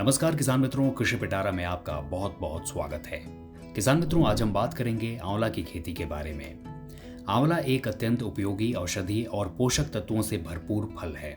नमस्कार किसान मित्रों, कृषि पिटारा में आपका बहुत बहुत स्वागत है। किसान मित्रों, आज हम बात करेंगे आंवला की खेती के बारे में। आंवला एक अत्यंत उपयोगी औषधि और पोषक तत्वों से भरपूर फल है।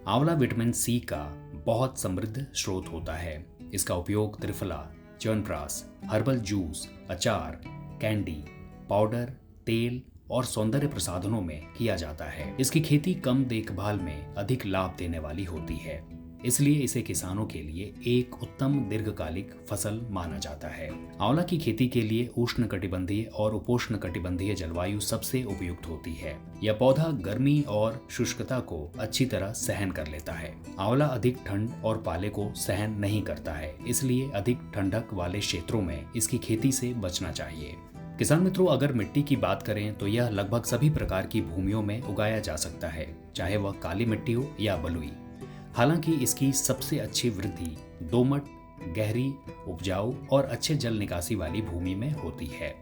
आंवला विटामिन सी का बहुत समृद्ध स्रोत होता है। इसका उपयोग त्रिफला, च्यवनप्राश, हर्बल जूस, अचार, कैंडी, पाउडर, तेल और सौंदर्य प्रसाधनों में किया जाता है। इसकी खेती कम देखभाल में अधिक लाभ देने वाली होती है, इसलिए इसे किसानों के लिए एक उत्तम दीर्घकालिक फसल माना जाता है। आंवला की खेती के लिए उष्णकटिबंधीय और उपोष्णकटिबंधीय जलवायु सबसे उपयुक्त होती है। यह पौधा गर्मी और शुष्कता को अच्छी तरह सहन कर लेता है। आंवला अधिक ठंड और पाले को सहन नहीं करता है, इसलिए अधिक ठंडक वाले क्षेत्रों में इसकी खेती से बचना चाहिए। किसान मित्रों, अगर मिट्टी की बात करें तो यह लगभग सभी प्रकार की भूमियों में उगाया जा सकता है, चाहे वह काली मिट्टी हो या बलुई। हालांकि इसकी सबसे अच्छी वृद्धि दोमट, गहरी, उपजाऊ और अच्छे जल निकासी वाली भूमि में होती है।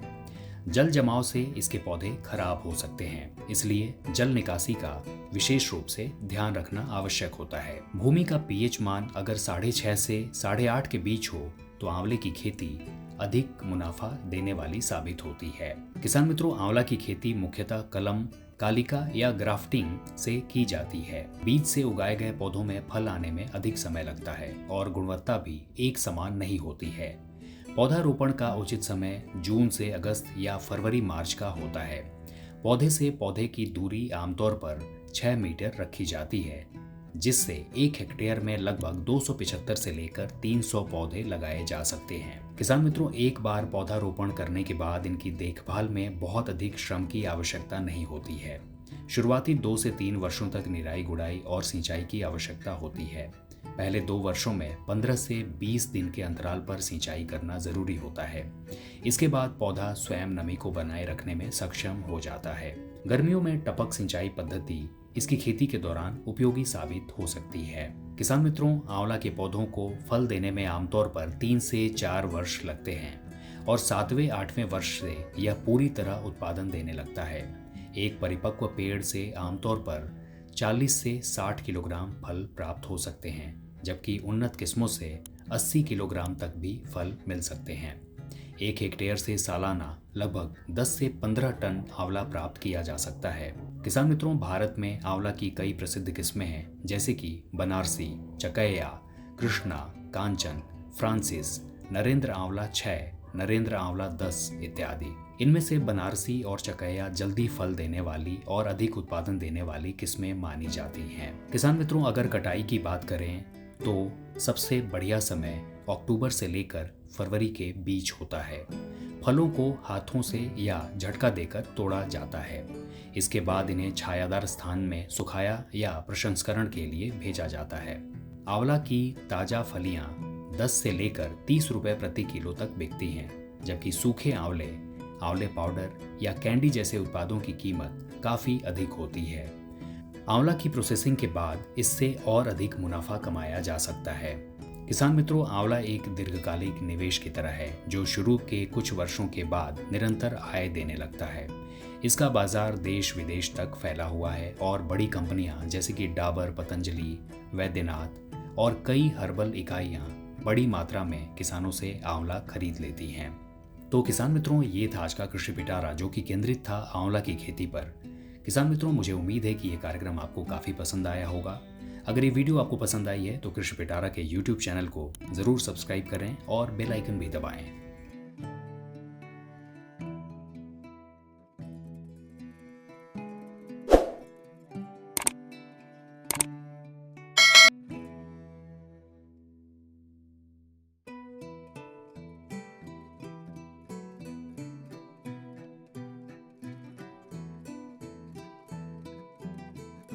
जल जमाव से इसके पौधे खराब हो सकते हैं, इसलिए जल निकासी का विशेष रूप से ध्यान रखना आवश्यक होता है। भूमि का पीएच मान अगर 6.5 से 8.5 के बीच हो तो आंवले की खेती अधिक मुनाफा देने वाली साबित होती है। किसान मित्रों, आंवला की खेती मुख्यतः कलम, कालिका या ग्राफ्टिंग से की जाती है। बीज से उगाए गए पौधों में फल आने में अधिक समय लगता है और गुणवत्ता भी एक समान नहीं होती है। पौधारोपण का उचित समय जून से अगस्त या फरवरी मार्च का होता है। पौधे से पौधे की दूरी आमतौर पर 6 मीटर रखी जाती है, जिससे 1 हेक्टेयर में लगभग 275 से लेकर 300 पौधे लगाए जा सकते हैं। किसान मित्रों, एक बार पौधारोपण करने के बाद इनकी देखभाल में बहुत अधिक श्रम की आवश्यकता नहीं होती है। शुरुआती 2 से 3 वर्षों तक निराई गुड़ाई और सिंचाई की आवश्यकता होती है। पहले 2 वर्षों में 15 से 20 दिन के अंतराल पर सिंचाई करना जरूरी होता है। इसके बाद पौधा स्वयं नमी को बनाए रखने में सक्षम हो जाता है। गर्मियों में टपक सिंचाई पद्धति इसकी खेती के दौरान उपयोगी साबित हो सकती है। किसान मित्रों, आंवला के पौधों को फल देने में आमतौर पर 3 से 4 वर्ष लगते हैं और 7वें-8वें वर्ष से यह पूरी तरह उत्पादन देने लगता है। एक परिपक्व पेड़ से आमतौर पर 40 से 60 किलोग्राम फल प्राप्त हो सकते हैं, जबकि उन्नत किस्मों से 80 किलोग्राम तक भी फल मिल सकते हैं। 1 हेक्टेयर से सालाना लगभग 10 से 15 टन आंवला प्राप्त किया जा सकता है। किसान मित्रों, भारत में आंवला की कई प्रसिद्ध किस्में हैं, जैसे कि बनारसी, चकैया, कृष्णा, कांचन, फ्रांसिस, नरेंद्र आंवला 6, नरेंद्र आंवला 10 इत्यादि। इनमें से बनारसी और चकैया जल्दी फल देने वाली और अधिक उत्पादन देने वाली किस्में मानी जाती हैं। किसान मित्रों, अगर कटाई की बात करें तो सबसे बढ़िया समय अक्टूबर से लेकर फरवरी के बीच होता है। फलों को हाथों से या झटका देकर तोड़ा जाता है। इसके बाद इन्हें छायादार स्थान में सुखाया या प्रसंस्करण के लिए भेजा जाता है। आंवला की ताजा फलियां 10 से लेकर 30 रुपए प्रति किलो तक बिकती हैं, जबकि सूखे आंवले, आंवले पाउडर या कैंडी जैसे उत्पादों की कीमत काफी अधिक होती है। आंवला की प्रोसेसिंग के बाद इससे और अधिक मुनाफा कमाया जा सकता है। किसान मित्रों, आंवला एक दीर्घकालिक निवेश की तरह है जो शुरू के कुछ वर्षों के बाद निरंतर आय देने लगता है। इसका बाजार देश विदेश तक फैला हुआ है और बड़ी कंपनियां जैसे कि डाबर, पतंजलि, वैद्यनाथ और कई हर्बल इकाइयां बड़ी मात्रा में किसानों से आंवला खरीद लेती हैं। तो किसान मित्रों, ये था आज का कृषि पिटारा, जो कि केंद्रित था आंवला की खेती पर। किसान मित्रों, मुझे उम्मीद है कि ये कार्यक्रम आपको काफी पसंद आया होगा। अगर ये वीडियो आपको पसंद आई है तो कृषि पिटारा के YouTube चैनल को जरूर सब्सक्राइब करें और बेल आइकन भी दबाएं।